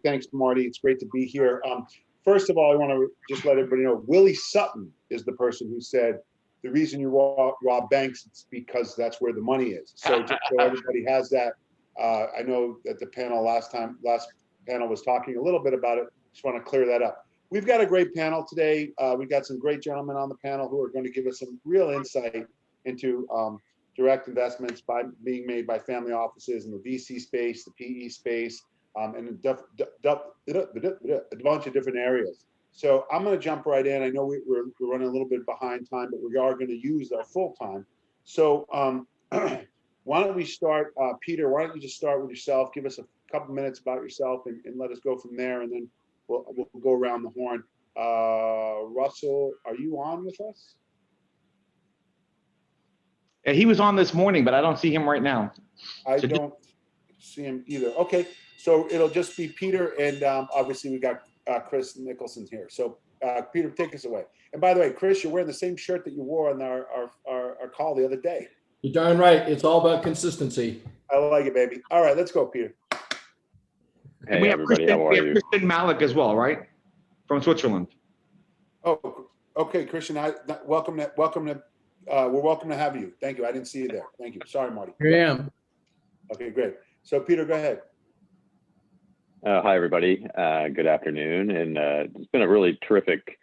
Thanks, Marty. It's great to be here. First of all, I want to just let everybody know, Willie Sutton is the person who said, the reason you rob banks is because that's where the money is. So just so everybody has that, I know that the panel last panel was talking a little bit about it. Just want to clear that up. We've got a great panel today. We've got some great gentlemen on the panel who are going to give us some real insight into direct investments being made by family offices in the VC space, the PE space, and a bunch of different areas. So I'm going to jump right in. I know we're running a little bit behind time, but we are going to use our full time. So why don't we start, Peter, why don't you just start with yourself, give us a couple minutes about yourself and let us go from there, and then we'll go around the horn. Russell, are you on with us? Yeah, he was on this morning, but I don't see him right now. I don't see him either. Okay, so it'll just be Peter, and obviously we got Chris Nicholson here. So Peter, take us away. And by the way, Chris, you're wearing the same shirt that you wore on our call the other day. You're darn right. It's all about consistency. I like it, baby. All right, let's go, Peter. Hey, we have everybody, how are you? Christian Malek as well, right? From Switzerland. Oh, okay, Christian. Welcome to. We're welcome to have you. Thank you. I didn't see you there. Thank you. Sorry, Marty. Here I am. Okay, great. So, Peter, go ahead. Hi, everybody. Good afternoon. And it's been a really terrific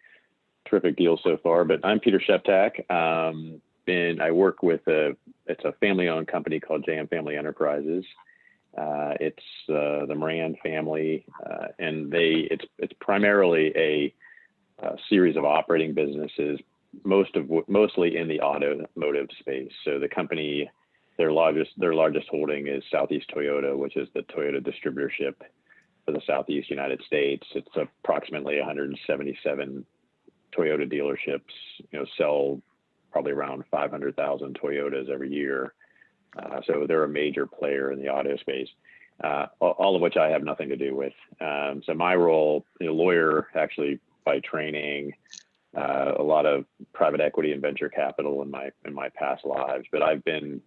deal so far. But I'm Peter Sheptak. I work with it's a family-owned company called JM Family Enterprises. It's the Moran family, and it's primarily a series of operating businesses, mostly in the automotive space. So the company, their largest holding is Southeast Toyota, which is the Toyota distributorship for the Southeast United States. It's approximately 177 Toyota dealerships, sell probably around 500,000 Toyotas every year. So they're a major player in the auto space, all of which I have nothing to do with. So my role, lawyer actually by training, a lot of private equity and venture capital in my past lives, but I've been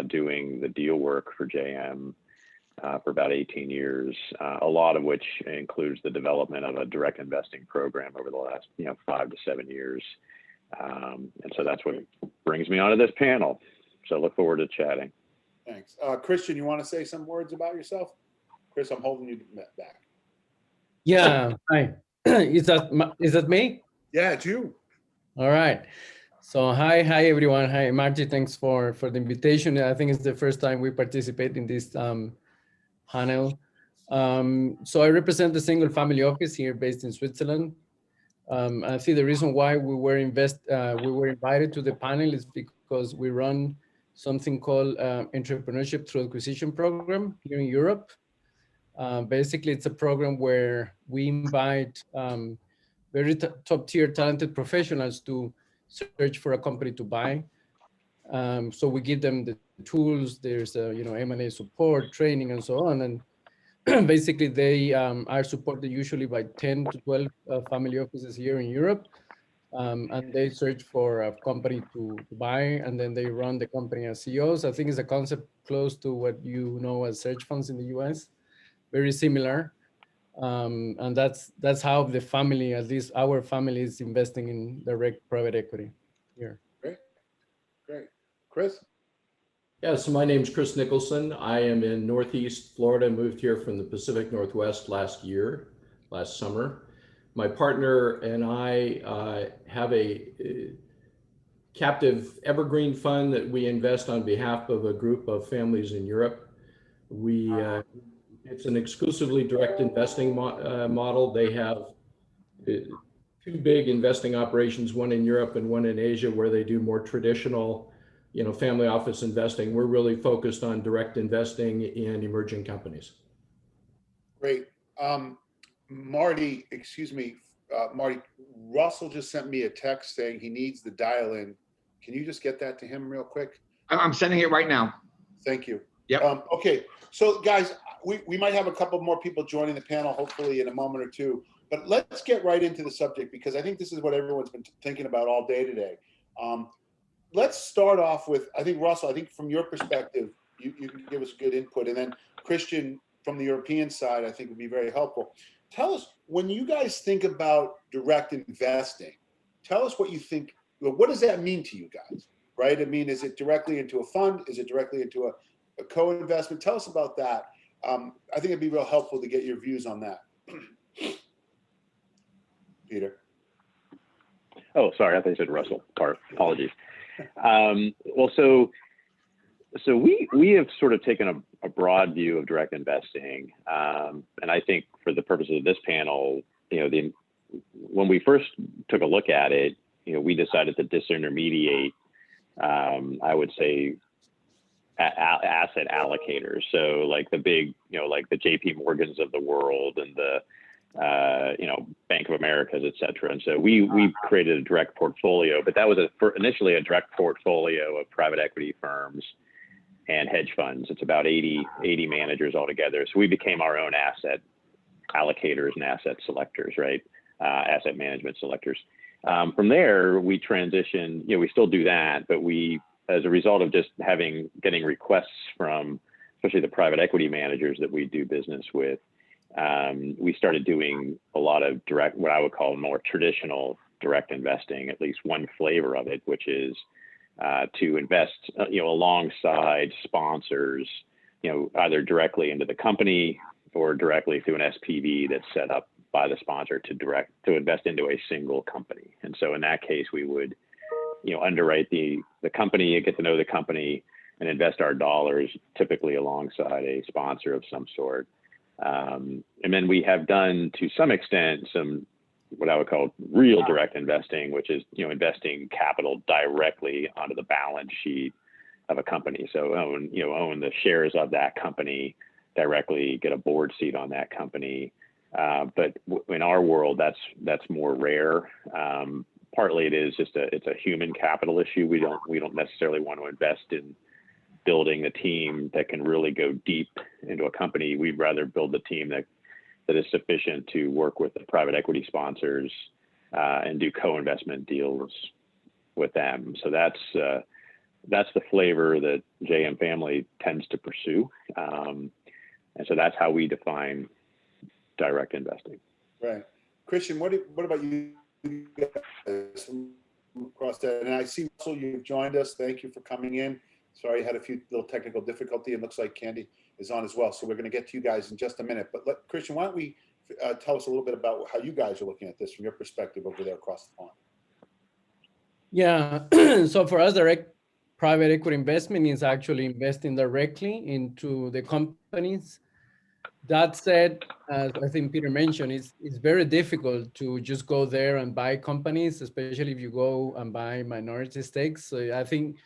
doing the deal work for JM for about 18 years, a lot of which includes the development of a direct investing program over the last 5 to 7 years. And so that's what brings me onto this panel. So look forward to chatting. Thanks. Christian, you want to say some words about yourself? Chris, I'm holding you back. Yeah. Hi. Is that me? Yeah, it's you. All right. So hi everyone. Hi, Margie. Thanks for the invitation. I think it's the first time we participate in this panel. So I represent the single family office here based in Switzerland. I think the reason why we were invited to the panel is because we run something called Entrepreneurship Through Acquisition program here in Europe. Basically, it's a program where we invite very top tier talented professionals to search for a company to buy. So we give them the tools. There's M&A support, training, and so on. And basically, they are supported usually by 10 to 12 family offices here in Europe. And they search for a company to buy, and then they run the company as CEOs. I think it's a concept close to what you know as search funds in the US, very similar. And that's how the family, at least our family, is investing in direct private equity here. Great. Chris? Yeah, so my name's Chris Nicholson. I am in Northeast Florida, moved here from the Pacific Northwest last summer. My partner and I have a captive evergreen fund that we invest on behalf of a group of families in Europe. It's an exclusively direct investing model. They have two big investing operations, one in Europe and one in Asia, where they do more traditional, family office investing. We're really focused on direct investing in emerging companies. Great. Marty, Marty, Russell just sent me a text saying he needs the dial-in. Can you just get that to him real quick? I'm sending it right now. Thank you. Yep. Okay, so guys, we might have a couple more people joining the panel, hopefully in a moment or two, but let's get right into the subject because I think this is what everyone's been thinking about all day today. Let's start off with, I think, Russell, from your perspective, you can give us good input, and then Christian, from the European side, I think would be very helpful. Tell us, when you guys think about direct investing, tell us what you think, what does that mean to you guys, right? I mean, is it directly into a fund? Is it directly into a co-investment? Tell us about that. I think it'd be real helpful to get your views on that. Peter. Oh, sorry, I thought you said Russell. Apologies. Well, so we have sort of taken a broad view of direct investing, and I think for the purposes of this panel, when we first took a look at it, we decided to disintermediate, I would say, asset allocators. So like the big, like the JP Morgans of the world and the Bank of Americas, et cetera. And so we created a direct portfolio, but that was initially a direct portfolio of private equity firms and hedge funds. It's about 80 managers altogether. So we became our own asset allocators and asset selectors, right? Asset management selectors. From there, we transitioned, we still do that, but we, as a result of just getting requests from, especially the private equity managers that we do business with, we started doing a lot of direct, what I would call more traditional direct investing, at least one flavor of it, which is to invest, alongside sponsors, either directly into the company or directly through an SPV that's set up by the sponsor to invest into a single company. And so in that case, we would, underwrite the company, get to know the company, and invest our dollars typically alongside a sponsor of some sort. And then we have done, to some extent, some what I would call real direct investing, which is investing capital directly onto the balance sheet of a company. So own the shares of that company directly, get a board seat on that company. But in our world, that's more rare. Partly it is just it's a human capital issue. We don't necessarily want to invest in building a team that can really go deep into a company. We'd rather build a team that is sufficient to work with the private equity sponsors and do co-investment deals with them. So that's the flavor that JM Family tends to pursue. And so that's how we define direct investing. Right. Christian, what about you guys across that? And I see Russell, you've joined us. Thank you for coming in. Sorry, I had a few little technical difficulty. It looks like Candy is on as well. So we're going to get to you guys in just a minute. But Christian, why don't we tell us a little bit about how you guys are looking at this from your perspective over there across the pond? Yeah. So for us, direct private equity investment is actually investing directly into the companies. That said, as I think Peter mentioned, it's very difficult to just go there and buy companies, especially if you go and buy minority stakes. So I think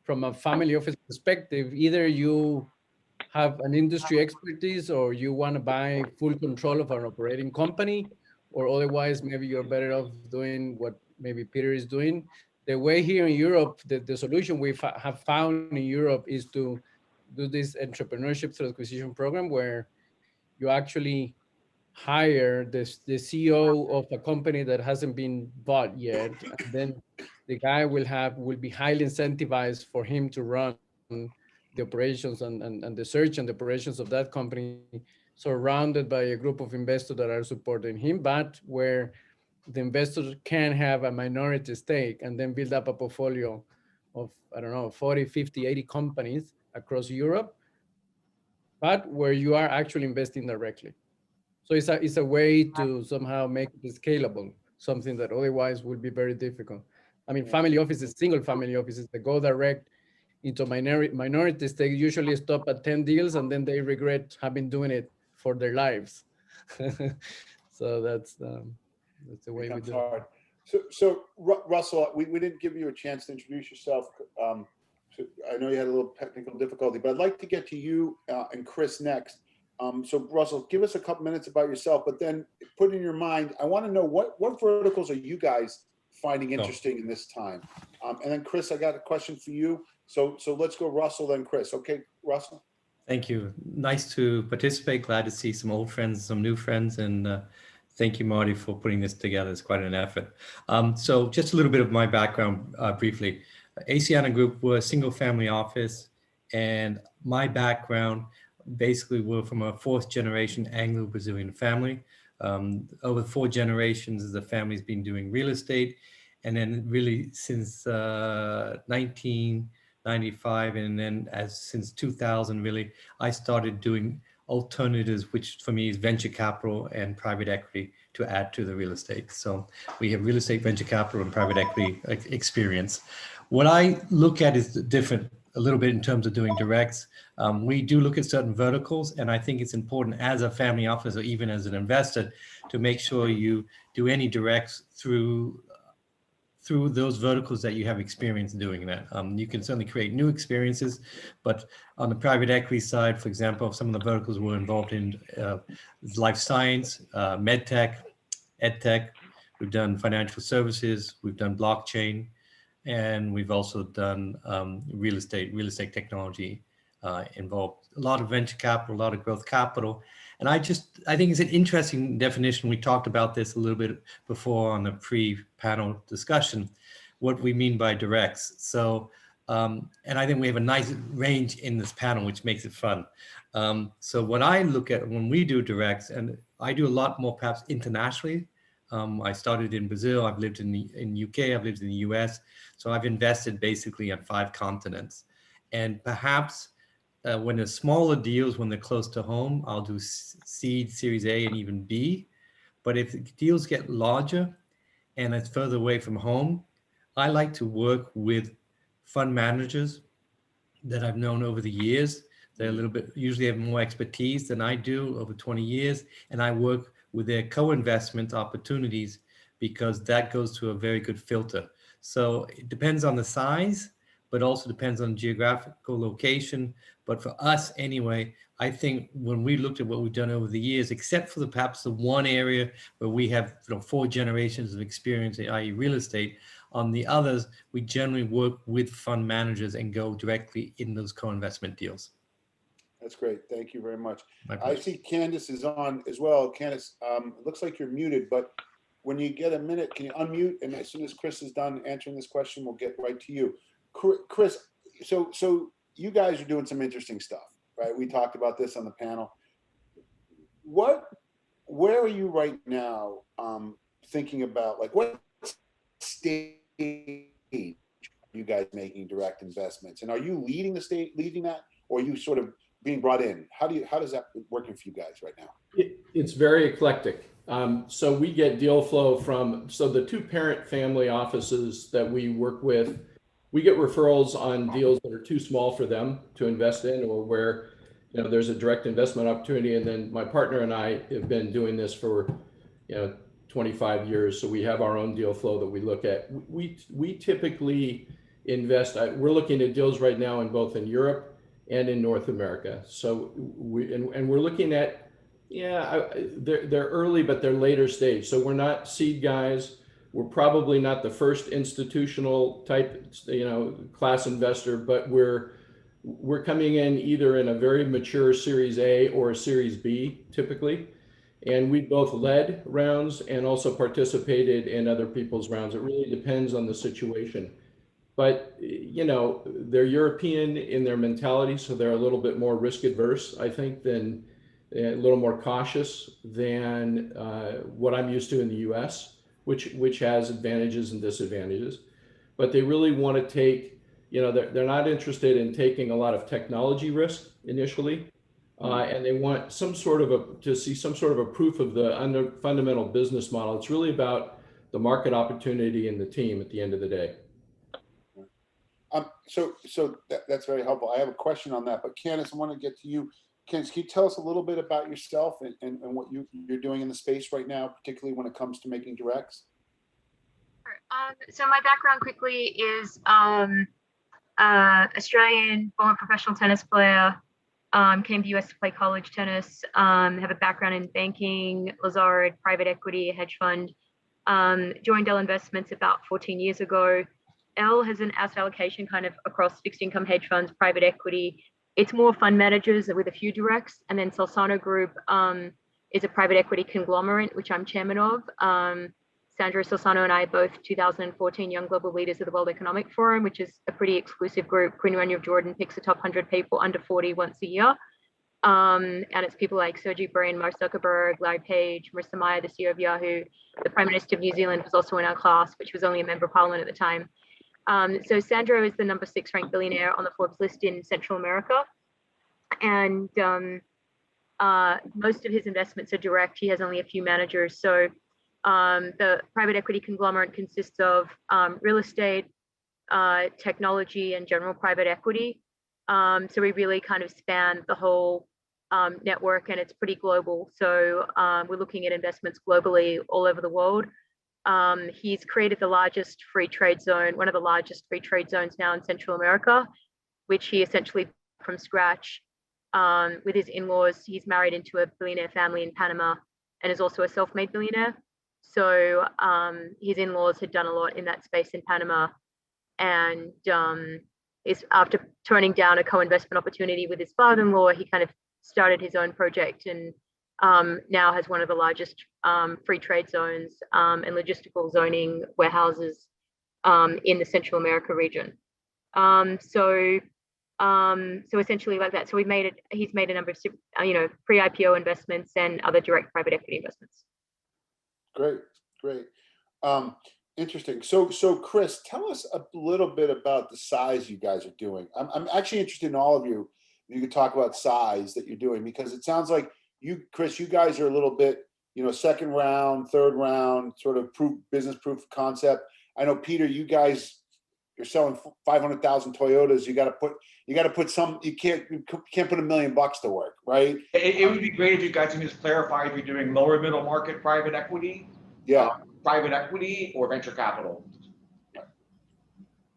from a family office perspective, either you have an industry expertise or you want to buy full control of an operating company, or otherwise maybe you're better off doing what maybe Peter is doing. The way here in Europe, the solution we have found in Europe is to do this entrepreneurship through acquisition program where you actually hire the CEO of a company that hasn't been bought yet, and then the guy will be highly incentivized for him to run the operations and the search and the operations of that company, surrounded by a group of investors that are supporting him, but where the investors can have a minority stake and then build up a portfolio of, 40, 50, 80 companies across Europe, but where you are actually investing directly. So it's a way to somehow make it scalable, something that otherwise would be very difficult. I mean, family offices, single family offices that go direct into minority stake usually stop at 10 deals and then they regret having doing it for their lives. So that's the way we do it. So Russell, we didn't give you a chance to introduce yourself. So I know you had a little technical difficulty, but I'd like to get to you and Chris next. So Russell, give us a couple minutes about yourself, but then put in your mind, I want to know what verticals are you guys finding interesting in this time? And then Chris, I got a question for you. So let's go Russell, then Chris. Okay, Russell. Thank you. Nice to participate. Glad to see some old friends, some new friends, and thank you, Marty, for putting this together. It's quite an effort. So just a little bit of my background Briefly. Aceana Group, we're a single family office, and my background, basically we're from a fourth generation Anglo-Brazilian family. Over 4 generations, the family's been doing real estate. And then really since 1995, and then since 2000, really, I started doing alternatives, which for me is venture capital and private equity to add to the real estate. So we have real estate, venture capital, and private equity experience. What I look at is different a little bit in terms of doing directs. We do look at certain verticals, and I think it's important as a family office or even as an investor to make sure you do any directs through those verticals that you have experience doing that. You can certainly create new experiences, but on the private equity side, for example, some of the verticals we're involved in, life science, med tech, ed tech, we've done financial services, we've done blockchain, and we've also done real estate technology involved. A lot of venture capital, a lot of growth capital. And I think it's an interesting definition. We talked about this a little bit before on the pre-panel discussion, what we mean by directs. So, and I think we have a nice range in this panel, which makes it fun. So what I look at when we do directs, and I do a lot more perhaps internationally. I started in Brazil, I've lived in the UK, I've lived in the US. So I've invested basically on 5 continents. And perhaps when there's smaller deals, when they're close to home, I'll do seed, series A, and even B. But if the deals get larger and it's further away from home, I like to work with fund managers that I've known over the years. They're a little bit, usually have more expertise than I do over 20 years. And I work with their co-investment opportunities because that goes to a very good filter. So it depends on the size, but also depends on geographical location. But for us anyway, I think when we looked at what we've done over the years, except for perhaps the one area where we have 4 generations of experience, i.e. real estate, on the others, we generally work with fund managers and go directly in those co-investment deals. That's great. Thank you very much. I see Candice is on as well. Candice, it looks like you're muted, but when you get a minute, can you unmute? And as soon as Chris is done answering this question, we'll get right to you. Chris, so you guys are doing some interesting stuff, right? We talked about this on the panel. Where are you right now thinking about, like, what stage are you guys making direct investments? And are you leading that, or are you sort of being brought in? How does that working for you guys right now? It's very eclectic. So we get deal flow from, so the 2 parent family offices that we work with, we get referrals on deals that are too small for them to invest in, or where there's a direct investment opportunity. And then my partner and I have been doing this for 25 years. So we have our own deal flow that we look at. We typically invest, we're looking at deals right now in both in Europe and in North America. So we're looking at, they're early, but they're later stage. So we're not seed guys. We're probably not the first institutional type, class investor, but we're coming in either in a very mature Series A or a Series B, typically. And we both led rounds and also participated in other people's rounds. It really depends on the situation. But, they're European in their mentality, so they're a little bit more risk adverse, I think, than a little more cautious than what I'm used to in the US, which has advantages and disadvantages. But they really want to take, they're not interested in taking a lot of technology risk initially. And they want to see some sort of a proof of the fundamental business model. It's really about the market opportunity and the team at the end of the day. So that's very helpful. I have a question on that, but Candice, I want to get to you. Candice, can you tell us a little bit about yourself and what you're doing in the space right now, particularly when it comes to making directs? Sure. So my background quickly is Australian former professional tennis player, came to US to play college tennis, have a background in banking, Lazard, private equity, hedge fund, joined Dell Investments about 14 years ago. L has an asset allocation kind of across fixed income, hedge funds, private equity. It's more fund managers with a few directs. And then Salsano Group is a private equity conglomerate, which I'm chairman of. Sandra Salsano and I are both 2014 Young Global Leaders of the World Economic Forum, which is a pretty exclusive group. Queen Rania of Jordan picks the top 100 people under 40 once a year. And it's people like Sergey Brin, Mark Zuckerberg, Larry Page, Marissa Mayer, the CEO of Yahoo. The Prime Minister of New Zealand was also in our class, which was only a member of parliament at the time. So Sandro is the number 6 ranked billionaire on the Forbes list in Central America. And most of his investments are direct. He has only a few managers. So the private equity conglomerate consists of real estate, technology, and general private equity. So we really kind of span the whole network, and it's pretty global. So we're looking at investments globally all over the world. He's created the largest free trade zone, one of the largest free trade zones now in Central America, which he essentially from scratch with his in-laws. He's married into a billionaire family in Panama and is also a self-made billionaire. So his in-laws had done a lot in that space in Panama, and is after turning down a co-investment opportunity with his father-in-law, he kind of started his own project, and now has one of the largest free trade zones and logistical zoning warehouses in the Central America region. So essentially like that. So he's made a number of pre-IPO investments and other direct private equity investments. Great. Interesting. So Chris, tell us a little bit about the size you guys are doing. I'm actually interested in all of you. You could talk about size that you're doing, because it sounds like you, Chris, you guys are a little bit, second round, third round, sort of business proof of concept. I know, Peter, you guys, you're selling 500,000 Toyotas. You got to put some. You can't put $1 million to work, right? It would be great if you guys can just clarify if you're doing lower middle market private equity. Yeah. Private equity or venture capital.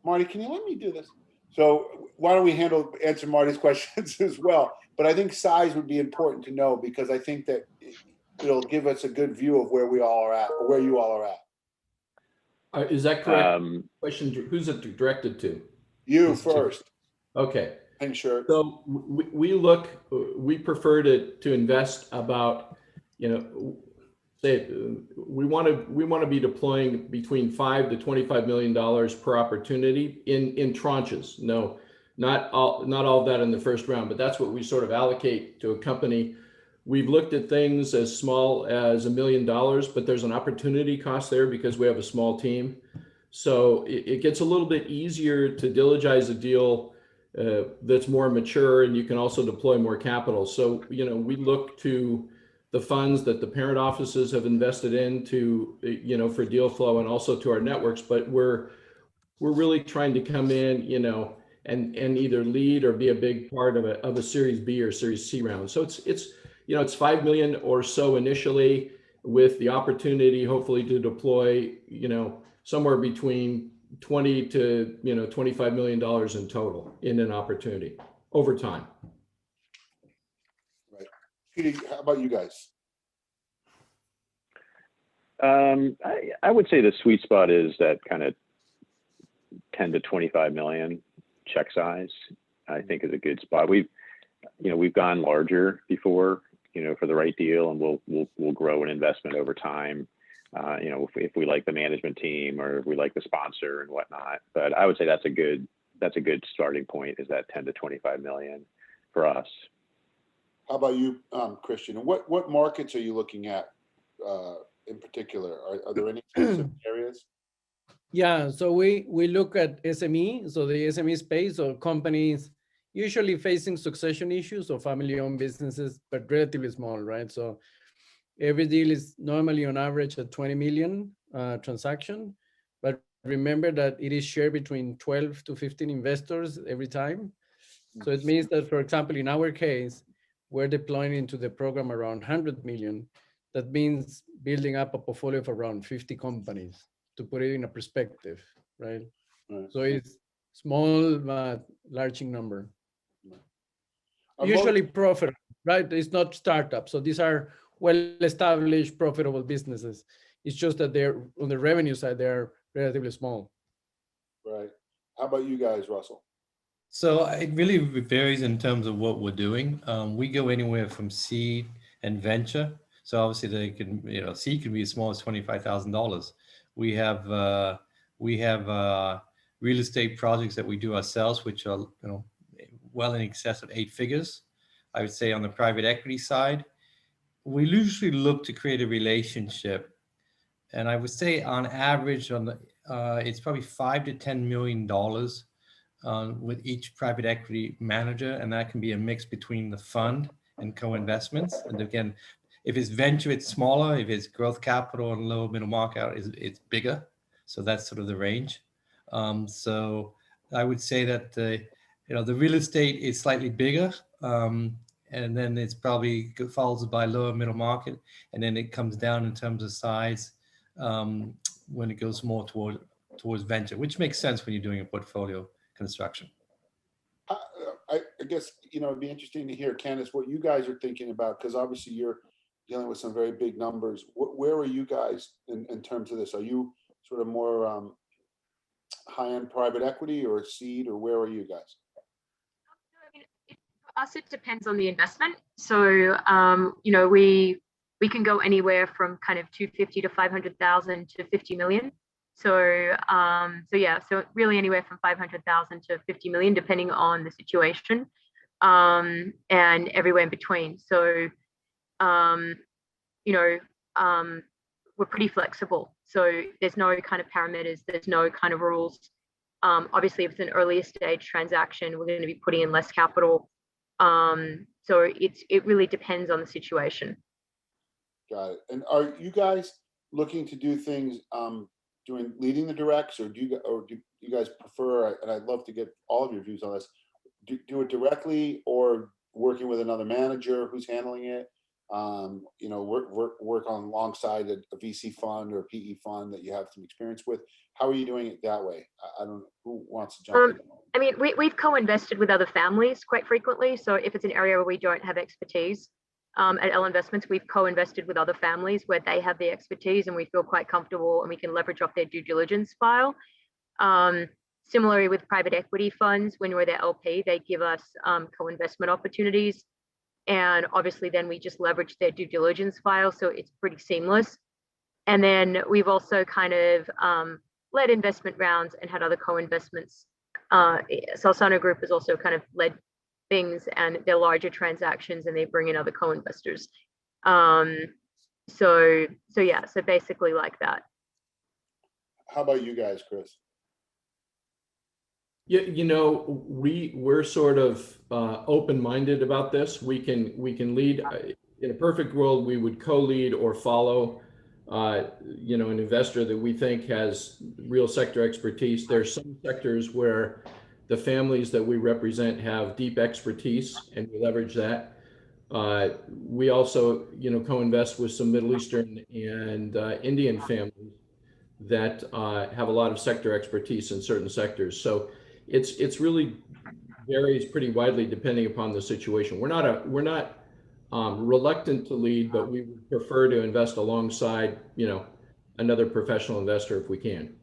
Marty, can you let me do this? So why don't we answer Marty's questions as well? But I think size would be important to know, because I think that it'll give us a good view of where we all are at, or where you all are at. Is that correct? Question, who's it directed to? You first. Okay. Pink shirt. So we prefer to invest about, say we want to be deploying between $5 to $25 million per opportunity in tranches. No, not all of that in the first round, but that's what we sort of allocate to a company. We've looked at things as small as $1 million, but there's an opportunity cost there because we have a small team. So it gets a little bit easier to diligence a deal that's more mature, and you can also deploy more capital. So, we look to the funds that the parent offices have invested into, for deal flow, and also to our networks. But we're really trying to come in, and either lead or be a big part of a Series B or Series C round. So it's 5 million or so initially, with the opportunity hopefully to deploy, somewhere between 20 to $25 million in total in an opportunity over time. Right. Peter, how about you guys? I would say the sweet spot is that kind of 10 to 25 million check size. I think is a good spot. We've gone larger before, for the right deal, and we'll grow an investment over time. If we like the management team, or if we like the sponsor and whatnot. But I would say that's a good starting point, is that 10 to 25 million for us. How about you, Christian? What markets are you looking at in particular? Are there any specific areas? Yeah, so we look at SME, so the SME space, or companies usually facing succession issues, or family-owned businesses, but relatively small, right? So every deal is normally on average a 20 million transaction, but remember that it is shared between 12 to 15 investors every time. So it means that, for example, in our case, we're deploying into the program around 100 million. That means building up a portfolio of around 50 companies, to put it in a perspective, right? So it's small, but large in number. Usually profitable, right? It's not startups. So these are well-established, profitable businesses. It's just that they're on the revenue side, they're relatively small. Right. How about you guys, Russell? So it really varies in terms of what we're doing. We go anywhere from seed and venture. So obviously they can, seed can be as small as $25,000. We have real estate projects that we do ourselves, which are well in excess of 8 figures. I would say on the private equity side, we usually look to create a relationship. And I would say on average on the, it's probably $5 to $10 million with each private equity manager. And that can be a mix between the fund and co-investments. And again, if it's venture, it's smaller. If it's growth capital and lower middle market, it's bigger. So that's sort of the range. So I would say that the real estate is slightly bigger. And then it's probably followed by lower middle market. And then it comes down in terms of size when it goes more towards venture, which makes sense when you're doing a portfolio construction. I guess, it'd be interesting to hear, Candice, what you guys are thinking about, because obviously you're dealing with some very big numbers. Where are you guys in terms of this? Are you sort of more high-end private equity or seed, or where are you guys? For us, it depends on the investment. So, we can go anywhere from kind of 250 to 500,000 to 50 million. So really anywhere from 500,000 to 50 million, depending on the situation, and everywhere in between. So, we're pretty flexible. So there's no kind of parameters, there's no kind of rules. Obviously, if it's an earlier stage transaction, we're going to be putting in less capital. So it really depends on the situation. Got it. And are you guys looking to do things leading the directs, or do you guys prefer? And I'd love to get all of your views on this. Do it directly, or working with another manager who's handling it? Work on alongside a VC fund or a PE fund that you have some experience with. How are you doing it that way? I don't know who wants to jump in. I mean, we've co-invested with other families quite frequently. So if it's an area where we don't have expertise, at L Investments, we've co-invested with other families where they have the expertise and we feel quite comfortable and we can leverage off their due diligence file. Similarly with private equity funds, when we're their LP, they give us co-investment opportunities. And obviously then we just leverage their due diligence file. So it's pretty seamless. And then we've also kind of led investment rounds and had other co-investments. Salsano Group has also kind of led things, and they're larger transactions and they bring in other co-investors. So basically like that. How about you guys, Chris? Yeah, we're sort of open-minded about this. We can lead. In a perfect world, we would co-lead or follow an investor that we think has real sector expertise. There's some sectors where the families that we represent have deep expertise, and we leverage that. We also, co-invest with some Middle Eastern and Indian families that have a lot of sector expertise in certain sectors. So it's really varies pretty widely depending upon the situation. We're not reluctant to lead, but we would prefer to invest alongside, another professional investor if we can.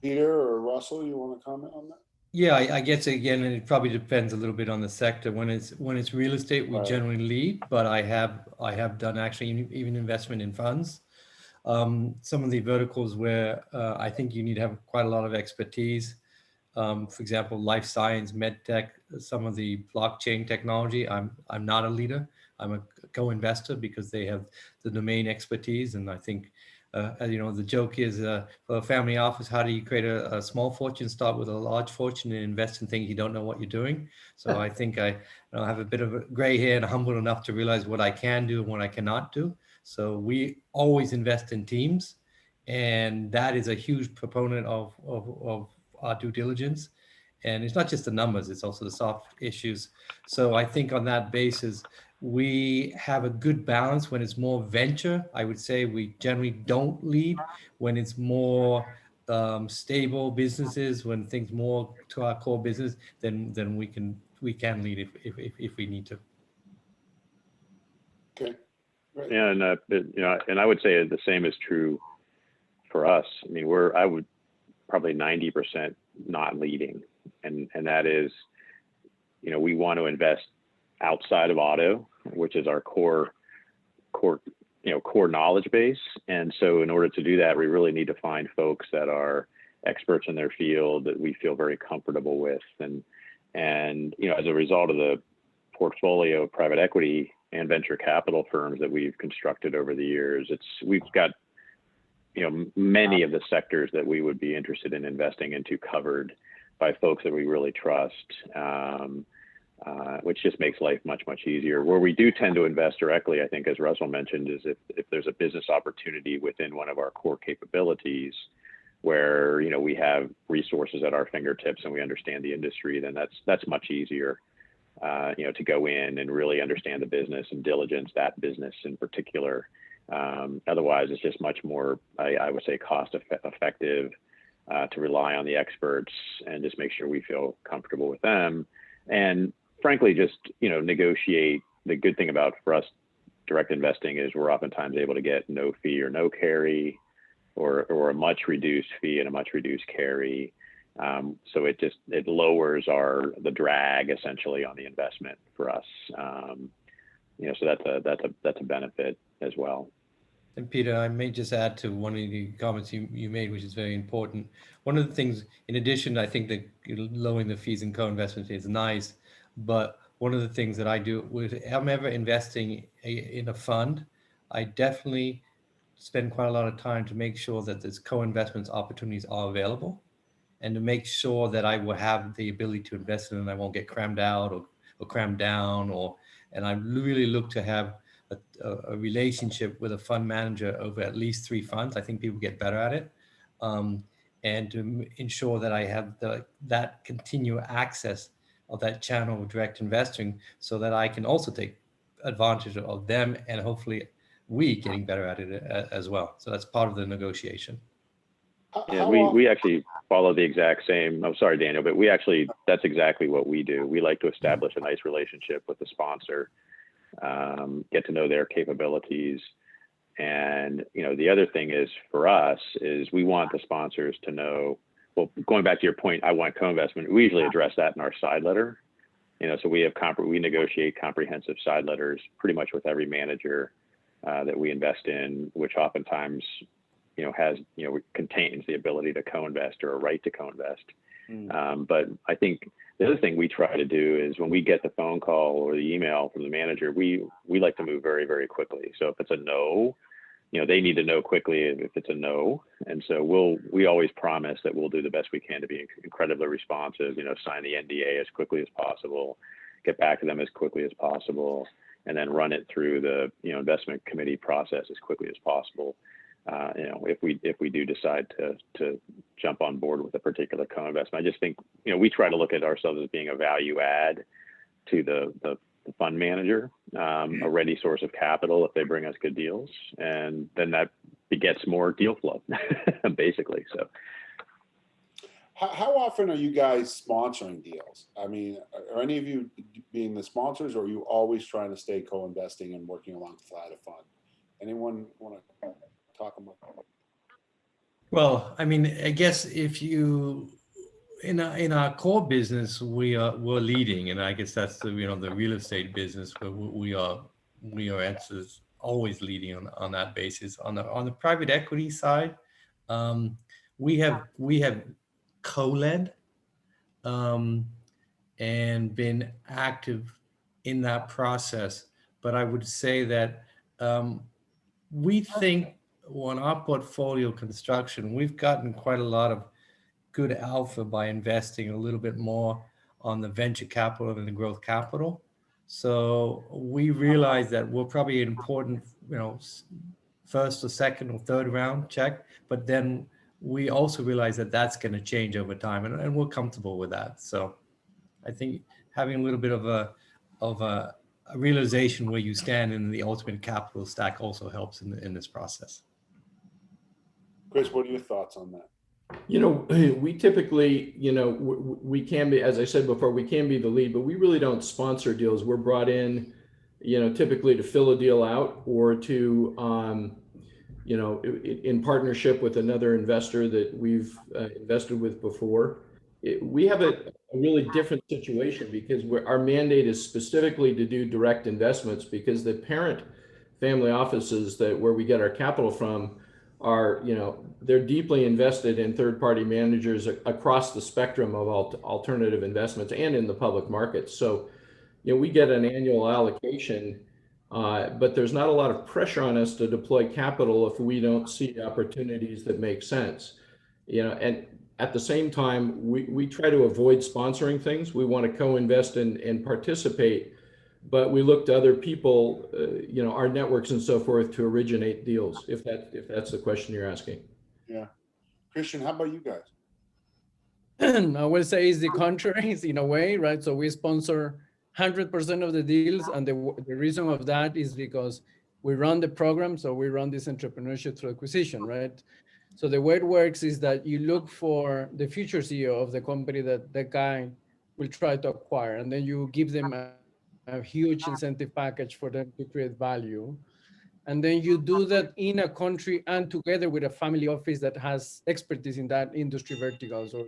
Peter or Russell, you want to comment on that? Yeah, I guess again, it probably depends a little bit on the sector. When it's real estate, we generally lead, but I have done actually even investment in funds. Some of the verticals where I think you need to have quite a lot of expertise. For example, life science, med tech, some of the blockchain technology. I'm not a leader. I'm a co-investor because they have the domain expertise, and I think. The joke is for a family office, how do you create a small fortune, start with a large fortune and invest in things you don't know what you're doing? So I think I have a bit of a gray hair and humble enough to realize what I can do and what I cannot do. So we always invest in teams, and that is a huge proponent of our due diligence. And it's not just the numbers, it's also the soft issues. So I think on that basis, we have a good balance. When it's more venture, I would say we generally don't lead. When it's more stable businesses, when things more to our core business, then we can lead if we need to. Okay. Right. Yeah, and I would say the same is true for us. I mean, I would probably 90% not leading, and that is, we want to invest outside of auto, which is our core knowledge base. And so in order to do that, we really need to find folks that are experts in their field that we feel very comfortable with. And And, as a result of the portfolio of private equity and venture capital firms that we've constructed over the years, we've got, many of the sectors that we would be interested in investing into covered by folks that we really trust, which just makes life much, much easier. Where we do tend to invest directly, I think, as Russell mentioned, is if there's a business opportunity within one of our core capabilities where, we have resources at our fingertips and we understand the industry, then that's much easier, to go in and really understand the business and diligence that business in particular. Otherwise, it's just much more, I would say, cost effective to rely on the experts and just make sure we feel comfortable with them. And frankly, just, negotiate. The good thing about, for us, direct investing is we're oftentimes able to get no fee or no carry, or a much reduced fee and a much reduced carry. So it lowers the drag essentially on the investment for us. So that's a benefit as well. And Peter, I may just add to one of the comments you made, which is very important. One of the things, in addition, I think that lowering the fees and co-investment is nice, but one of the things that I do with, I'm ever investing in a fund, I definitely spend quite a lot of time to make sure that there's co-investments opportunities are available, and to make sure that I will have the ability to invest in it and I won't get crammed out or crammed down, and I really look to have a relationship with a fund manager over at least 3 funds. I think people get better at it. And to ensure that I have that continual access of that channel of direct investing, so that I can also take advantage of them, and hopefully we getting better at it as well. So that's part of the negotiation. Yeah, we actually follow the exact same. I'm sorry, Daniel, but that's exactly what we do. We like to establish a nice relationship with the sponsor, get to know their capabilities. And, the other thing is, for us, is we want the sponsors to know, well, going back to your point, I want co-investment. We usually address that in our side letter. So we negotiate comprehensive side letters pretty much with every manager that we invest in, which oftentimes, contains the ability to co-invest or a right to co-invest. But I think the other thing we try to do is, when we get the phone call or the email from the manager, we like to move very, very quickly. So if it's a no, they need to know quickly if it's a no. And so we always promise that we'll do the best we can to be incredibly responsive, sign the NDA as quickly as possible, get back to them as quickly as possible, and then run it through the, investment committee process as quickly as possible. If we do decide to jump on board with a particular co-investment, I just think, we try to look at ourselves as being a value add to the fund manager, a ready source of capital if they bring us good deals, and then that begets more deal flow, basically. So, how often are you guys sponsoring deals? I mean, are any of you being the sponsors, or are you always trying to stay co-investing and working alongside a fund? Anyone want to talk about that? Well, I mean, I guess if you, in our core business, we're leading, and I guess that's the real estate business where we are always leading on that basis. On the private equity side, we have co-led and been active in that process, but I would say that we think on our portfolio construction, we've gotten quite a lot of good alpha by investing a little bit more on the venture capital and the growth capital. So we realize that we're probably an important, first or second or third round check, but then we also realize that that's going to change over time, and we're comfortable with that. So I think having a little bit of a realization where you stand in the ultimate capital stack also helps in this process. Chris, what are your thoughts on that? We typically, we can be, as I said before, we can be the lead, but we really don't sponsor deals. We're brought in, typically to fill a deal out, or to, in partnership with another investor that we've invested with before. We have a really different situation because our mandate is specifically to do direct investments, because the parent family offices where we get our capital from are, they're deeply invested in third-party managers across the spectrum of alternative investments and in the public markets. So, we get an annual allocation, but there's not a lot of pressure on us to deploy capital if we don't see opportunities that make sense. And at the same time, we try to avoid sponsoring things. We want to co-invest and participate, but we look to other people, our networks and so forth, to originate deals, if that's the question you're asking. Yeah. Christian, how about you guys? I will say it's the contrary, in a way, right? So we sponsor 100% of the deals, and the reason of that is because we run the program, so we run this entrepreneurship through acquisition, right? So the way it works is that you look for the future CEO of the company that the guy will try to acquire, and then you give them a huge incentive package for them to create value. And then you do that in a country and together with a family office that has expertise in that industry vertical. So,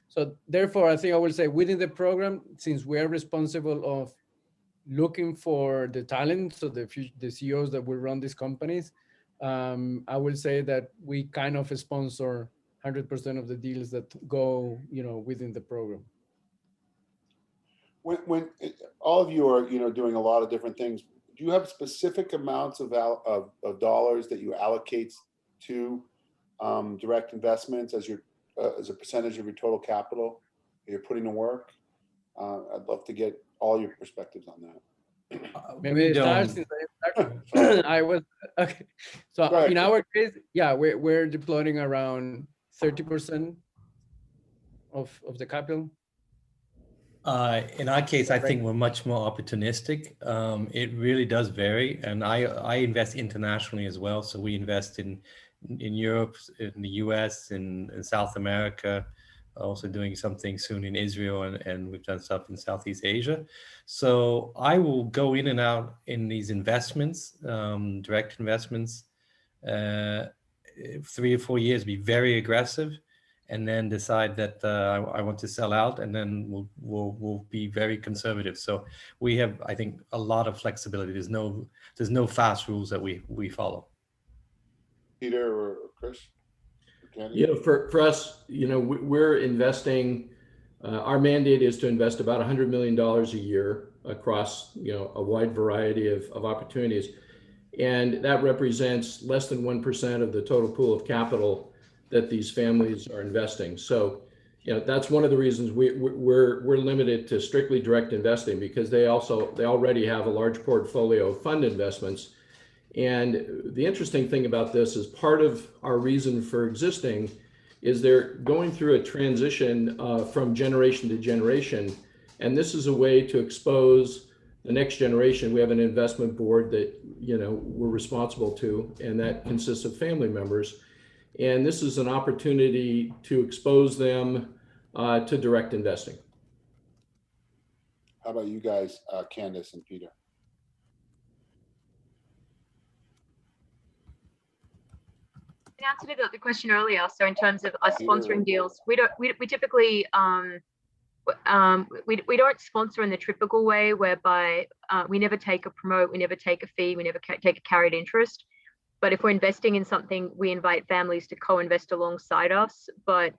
so therefore, I think I will say within the program, since we are responsible of looking for the talent, so the CEOs that will run these companies, I will say that we kind of sponsor 100% of the deals that go, within the program. When all of you are, doing a lot of different things, do you have specific amounts of dollars that you allocate to direct investments as a percentage of your total capital that you're putting to work? I'd love to get all your perspectives on that. Maybe I was okay. So in our case, yeah, we're deploying around 30% of the capital. In our case, I think we're much more opportunistic. It really does vary, and I invest internationally as well. So we invest in Europe, in the US, in South America. Also doing something soon in Israel, and we've done stuff in Southeast Asia. So I will go in and out in these investments, direct investments, 3 or 4 years, be very aggressive, and then decide that I want to sell out, and then we'll be very conservative. So we have, I think, a lot of flexibility. There's no fast rules that we follow. Peter or Chris? For us, we're investing, our mandate is to invest about $100 million a year across, a wide variety of opportunities. And that represents less than 1% of the total pool of capital that these families are investing. So, that's one of the reasons we're limited to strictly direct investing, because they already have a large portfolio of fund investments. And the interesting thing about this is part of our reason for existing is they're going through a transition from generation to generation. And this is a way to expose the next generation. We have an investment board that, we're responsible to, and that consists of family members. And this is an opportunity to expose them to direct investing. How about you guys, Candice and Peter? In answer to the question earlier, so in terms of us sponsoring deals, we typically we don't sponsor in the typical way, whereby we never take a promote, we never take a fee, we never take a carried interest. But if we're investing in something, we invite families to co-invest alongside us. But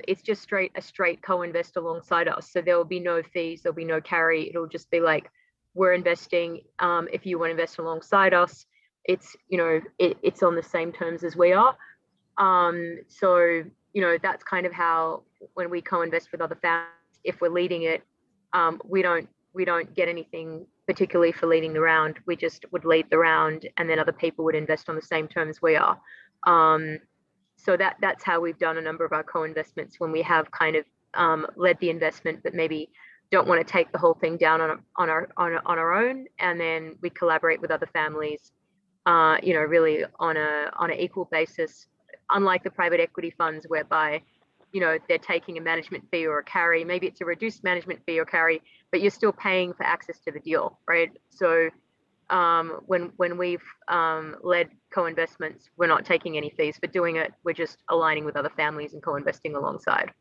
it's just a straight co-invest alongside us. So there will be no fees, there'll be no carry. It'll just be like, we're investing. If you want to invest alongside us, it's it's on the same terms as we are. So that's kind of how, when we co-invest with other families, if we're leading it, we don't get anything particularly for leading the round. We just would lead the round, and then other people would invest on the same terms we are. So that's how we've done a number of our co-investments, when we have kind of led the investment, but maybe don't want to take the whole thing down on our own, and then we collaborate with other families, really on an equal basis. Unlike the private equity funds, whereby they're taking a management fee or a carry. Maybe it's a reduced management fee or carry, but you're still paying for access to the deal, right? So when we've led co-investments, we're not taking any fees for doing it. We're just aligning with other families and co-investing alongside.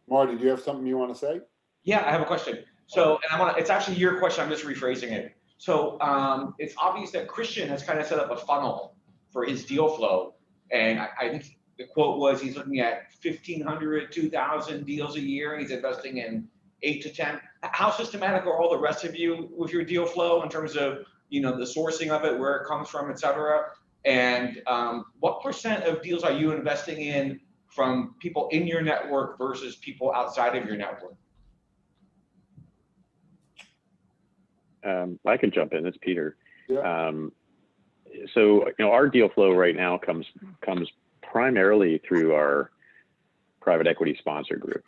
Marty, do you have something you want to say? Yeah, I have a question. So, and it's actually your question. I'm just rephrasing it. So it's obvious that Christian has kind of set up a funnel for his deal flow. And I think the quote was he's looking at 1,500, 2,000 deals a year. He's investing in 8 to 10. How systematic are all the rest of you with your deal flow in terms of, the sourcing of it, where it comes from, et cetera? And what percent of deals are you investing in from people in your network versus people outside of your network? I can jump in. It's Peter. Yeah. So our deal flow right now comes primarily through our private equity sponsor group.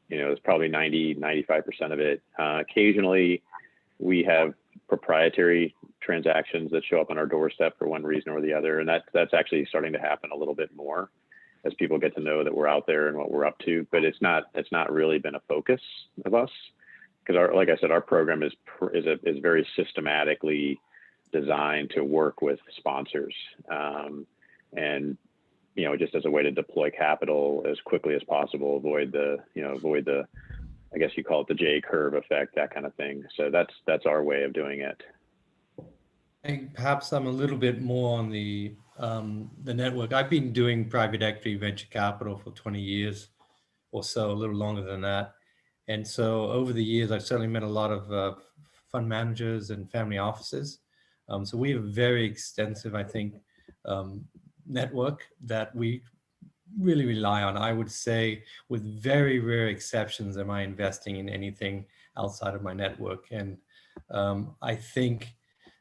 It's probably 95% of it. Occasionally, we have proprietary transactions that show up on our doorstep for one reason or the other, and that's actually starting to happen a little bit more as people get to know that we're out there and what we're up to. But it's not really been a focus of us, because like I said, our program is very systematically designed to work with sponsors, and just as a way to deploy capital as quickly as possible, avoid the I guess you call it the J curve effect, that kind of thing. So that's our way of doing it. Perhaps I'm a little bit more on the network. I've been doing private equity venture capital for 20 years or so, a little longer than that. And so over the years, I've certainly met a lot of fund managers and family offices. So we have a very extensive, I think, network that we really rely on. I would say, with very rare exceptions, am I investing in anything outside of my network. And I think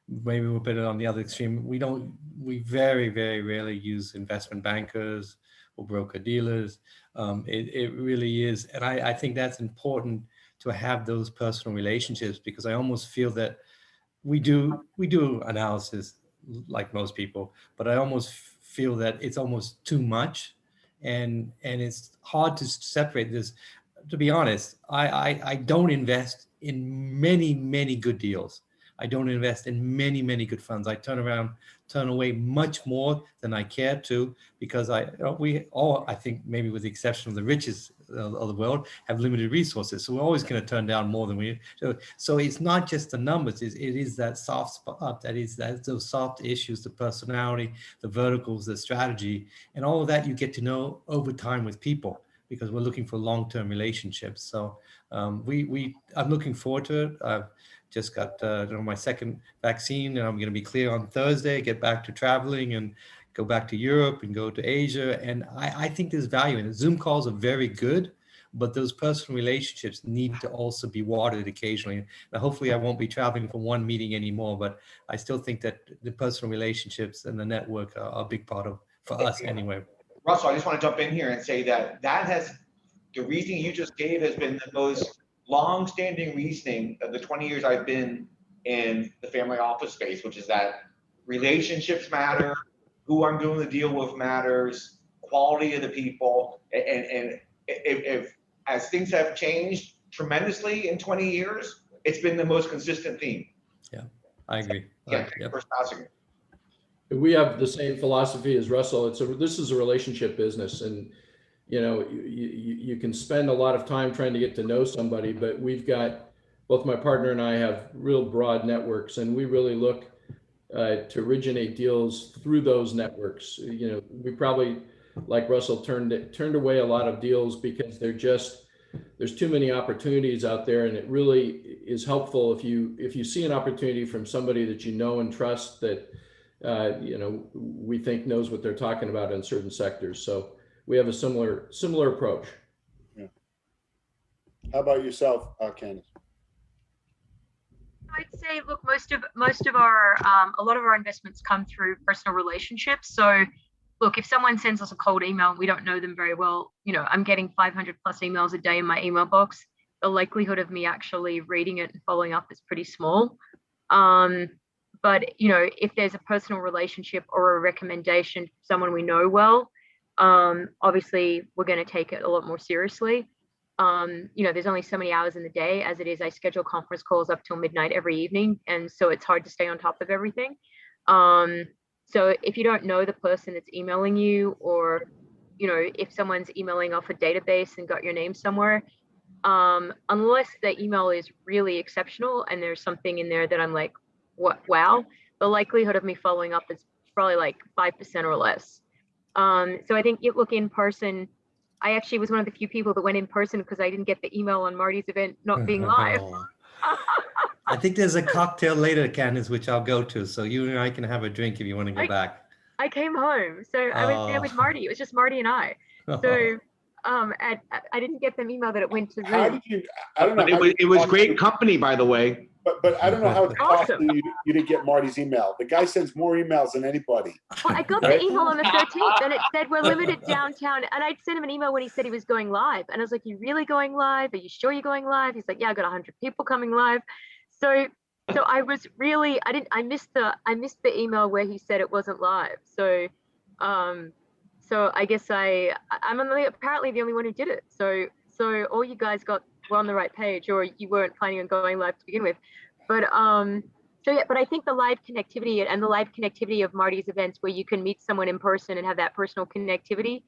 maybe we're better on the other extreme. We very, very rarely use investment bankers or broker dealers. It really is. And I think that's important to have those personal relationships, because I almost feel that we do analysis like most people, but I almost feel that it's almost too much. And it's hard to separate this. To be honest, I don't invest in many good deals. I don't invest in many good funds. I turn away much more than I care to, because we all, I think, maybe with the exception of the richest of the world, have limited resources. So we're always going to turn down more than we do. So it's not just the numbers. It is that soft spot. That's those soft issues, the personality, the verticals, the strategy, and all of that you get to know over time with people, because we're looking for long-term relationships. So I'm looking forward to it. I've just got my second vaccine, and I'm going to be clear on Thursday, get back to traveling and go back to Europe and go to Asia. And I think there's value in it. Zoom calls are very good, but those personal relationships need to also be watered occasionally. Now, hopefully I won't be traveling for one meeting anymore, but I still think that the personal relationships and the network are a big part of, for us anyway. Russell, I just want to jump in here and say that the reasoning you just gave has been the most long-standing reasoning of the 20 years I've been in the family office space, which is that relationships matter, who I'm doing the deal with matters, quality of the people, and if as things have changed tremendously in 20 years, it's been the most consistent theme. Yeah, I agree. Yeah, Yep. We have the same philosophy as Russell. This is a relationship business, and you can spend a lot of time trying to get to know somebody, but we've got, both my partner and I have real broad networks, and we really look to originate deals through those networks. We probably, like Russell, turned away a lot of deals because there's too many opportunities out there, and it really is helpful if you see an opportunity from somebody that you know and trust, that we think knows what they're talking about in certain sectors. So we have a similar approach. Yeah. How about yourself, Candice? I'd say, look, most of our a lot of our investments come through personal relationships. So look, if someone sends us a cold email and we don't know them very well, I'm getting 500 plus emails a day in my email box. The likelihood of me actually reading it and following up is pretty small. But if there's a personal relationship or a recommendation from someone we know well, obviously we're going to take it a lot more seriously. There's only so many hours in the day. As it is, I schedule conference calls up till midnight every evening, and so it's hard to stay on top of everything. So if you don't know the person that's emailing you, or if someone's emailing off a database and got your name somewhere, unless the email is really exceptional and there's something in there that I'm like, wow, the likelihood of me following up is probably like 5% or less. So I think look, in person, I actually was one of the few people that went in person because I didn't get the email on Marty's event not being live. I think there's a cocktail later, Candice, which I'll go to. So you and I can have a drink if you want to go back. I came home, so I was there with Marty. It was just Marty and I. So I didn't get them email that it went to Zoom. How did you? I don't know. It was great company, by the way. But I don't know how it's Awesome. possible you didn't get Marty's email. The guy sends more emails than anybody. Well, I got the email on the 13th and it said we're limited downtown. And I'd sent him an email when he said he was going live. And I was like, you really going live? Are you sure you're going live? He's like, yeah, I got 100 people coming live. So I was really, I missed the email where he said it wasn't live. So I guess I'm apparently the only one who did it. So all you guys were on the right page, or you weren't planning on going live to begin with. But but I think the live connectivity and the live connectivity of Marty's events, where you can meet someone in person and have that personal connectivity,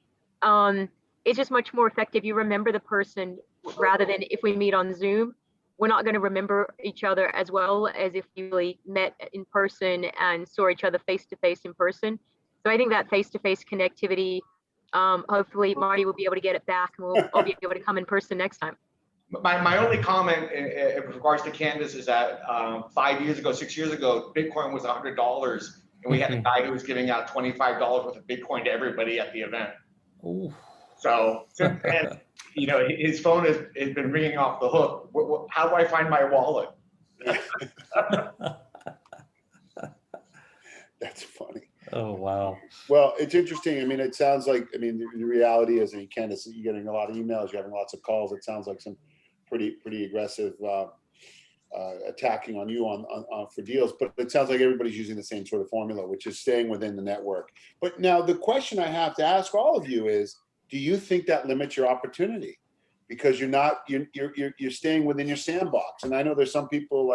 is just much more effective. You remember the person rather than if we meet on Zoom, we're not going to remember each other as well as if you really met in person and saw each other face to face in person. So I think that face to face connectivity, hopefully Marty will be able to get it back and we'll all be able to come in person next time. My only comment in regards to Candice is that 6 years ago, Bitcoin was $100, and we had a guy who was giving out $25 worth of Bitcoin to everybody at the event. Ooh. So, and his phone has been ringing off the hook. How do I find my wallet? That's funny. Oh, wow. Well, it's interesting. I mean, it sounds like, the reality is, Candice, you're getting a lot of emails, you're having lots of calls. It sounds like some pretty aggressive attacking on you on for deals, but it sounds like everybody's using the same sort of formula, which is staying within the network. But now the question I have to ask all of you is, do you think that limits your opportunity? Because you're staying within your sandbox. And I know there's some people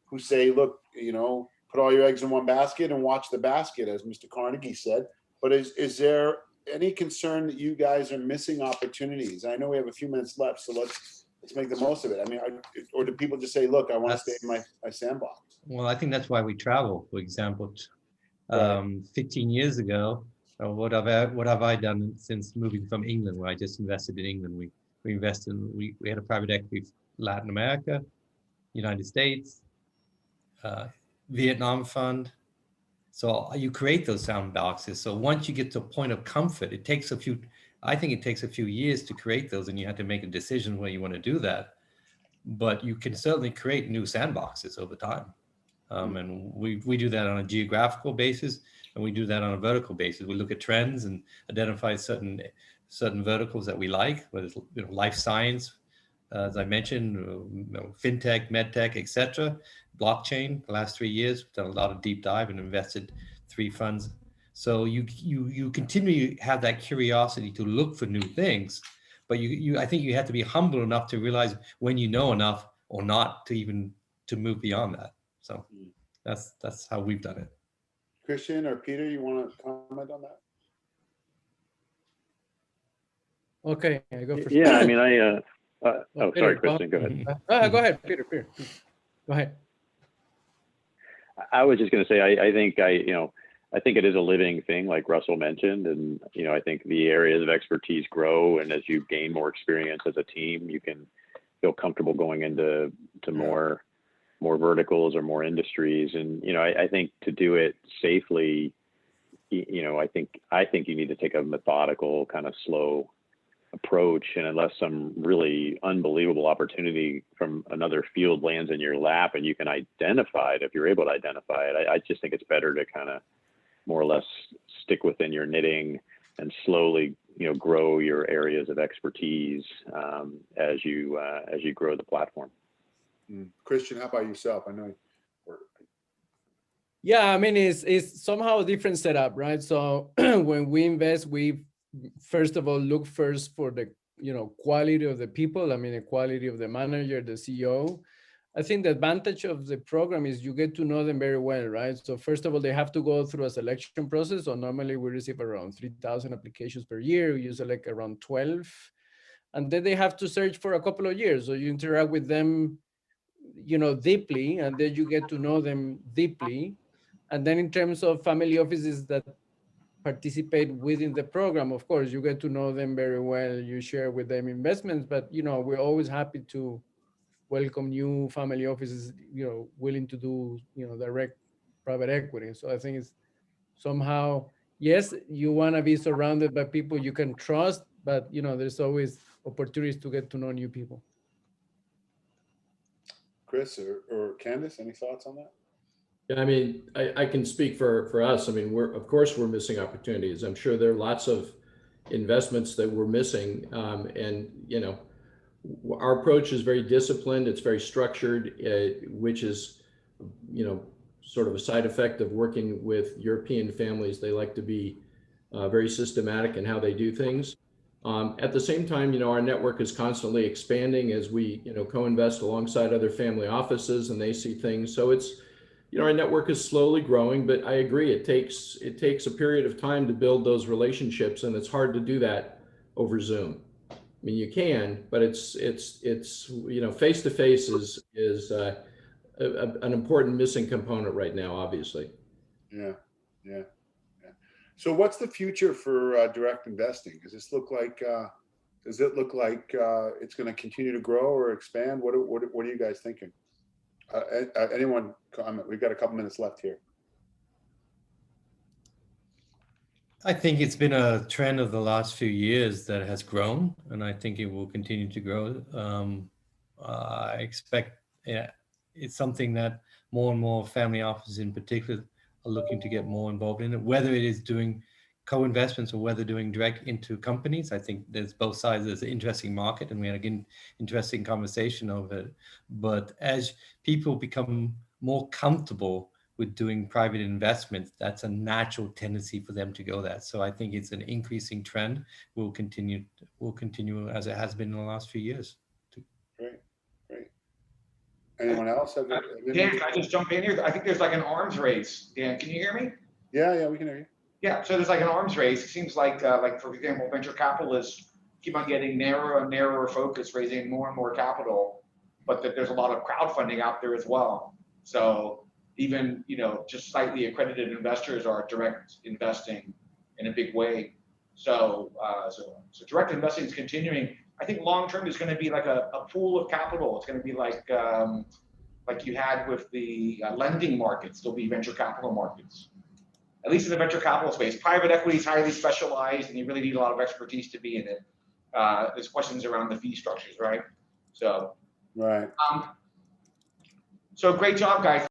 who say, look, put all your eggs in one basket and watch the basket, as Mr. Carnegie said. But is there any concern that you guys are missing opportunities? I know we have a few minutes left, so let's make the most of it. Or do people just say, look, I want to stay in my sandbox? Well, I think that's why we travel. For example, 15 years ago, what have I done since moving from England, where I just invested in England? We invested we had a private equity Latin America, United States, Vietnam fund. So you create those sandboxes. So once you get to a point of comfort, I think it takes a few years to create those, and you have to make a decision where you want to do that. But you can certainly create new sandboxes over time. And we do that on a geographical basis, and we do that on a vertical basis. We look at trends and identify certain verticals that we like, whether it's life science, as I mentioned, fintech, medtech, etc., blockchain. The last 3 years, we've done a lot of deep dive and invested 3 funds. So you continue to have that curiosity to look for new things, but I think you have to be humble enough to realize when you know enough or not to move beyond that. So that's how we've done it. Christian or Peter, you want to comment on that? Okay, I go first. Yeah, Peter, sorry, Christian, go ahead. Go ahead, Peter. Go ahead. I was just going to say, I think it is a living thing, like Russell mentioned, and I think the areas of expertise grow, and as you gain more experience as a team, you can feel comfortable going into more verticals or more industries, and I think to do it safely, I think you need to take a methodical, kind of slow approach, and unless some really unbelievable opportunity from another field lands in your lap and you can identify it, if you're able to identify it, I just think it's better to kind of more or less stick within your knitting and slowly grow your areas of expertise as you grow the platform. Christian, how about yourself? I know. Yeah, it's somehow a different setup, right? So when we invest, we first of all look for the quality of the people. The quality of the manager, the CEO. I think the advantage of the program is you get to know them very well, right? So first of all, they have to go through a selection process. So normally we receive around 3,000 applications per year. You select around 12, and then they have to search for a couple of years. So you interact with them deeply, and then you get to know them deeply. And then in terms of family offices that participate within the program, of course, you get to know them very well. You share with them investments, but we're always happy to welcome new family offices, willing to do, direct private equity. So I think it's somehow, yes, you want to be surrounded by people you can trust, but there's always opportunities to get to know new people. Chris or Candice, any thoughts on that? Yeah, I mean, I can speak for us. I mean, of course we're missing opportunities. I'm sure there are lots of investments that we're missing. And, our approach is very disciplined. It's very structured, which is, sort of a side effect of working with European families. They like to be very systematic in how they do things. At the same time, our network is constantly expanding as we, co-invest alongside other family offices, and they see things. So it's, our network is slowly growing, but I agree, it takes a period of time to build those relationships, and it's hard to do that over Zoom. I mean, you can, but it's face to face is an important missing component right now, obviously. Yeah. So what's the future for direct investing? Does it look like it's going to continue to grow or expand? What are you guys thinking? Anyone comment? We've got a couple minutes left here. I think it's been a trend of the last few years that has grown, and I think it will continue to grow. I expect it's something that more and more family offices in particular are looking to get more involved in it, whether it is doing co-investments or whether doing direct into companies. I think there's both sides. There's an interesting market, and we had an interesting conversation over it. But as people become more comfortable with doing private investments, that's a natural tendency for them to go there. So I think it's an increasing trend. Will continue as it has been in the last few years. Great. Anyone else? Dan, can I just jump in here? I think there's like an arms race. Dan, can you hear me? Yeah, we can hear you. Yeah, so there's like an arms race. It seems like for example, venture capitalists keep on getting narrower and narrower focus, raising more and more capital, but that there's a lot of crowdfunding out there as well. So even just slightly accredited investors are direct investing in a big way. So direct investing is continuing. I think long term is going to be like a pool of capital. It's going to be like you had with the lending markets. There'll be venture capital markets. At least in the venture capital space, private equity is highly specialized, and you really need a lot of expertise to be in it. There's questions around the fee structures, right? So, right. So great job, guys.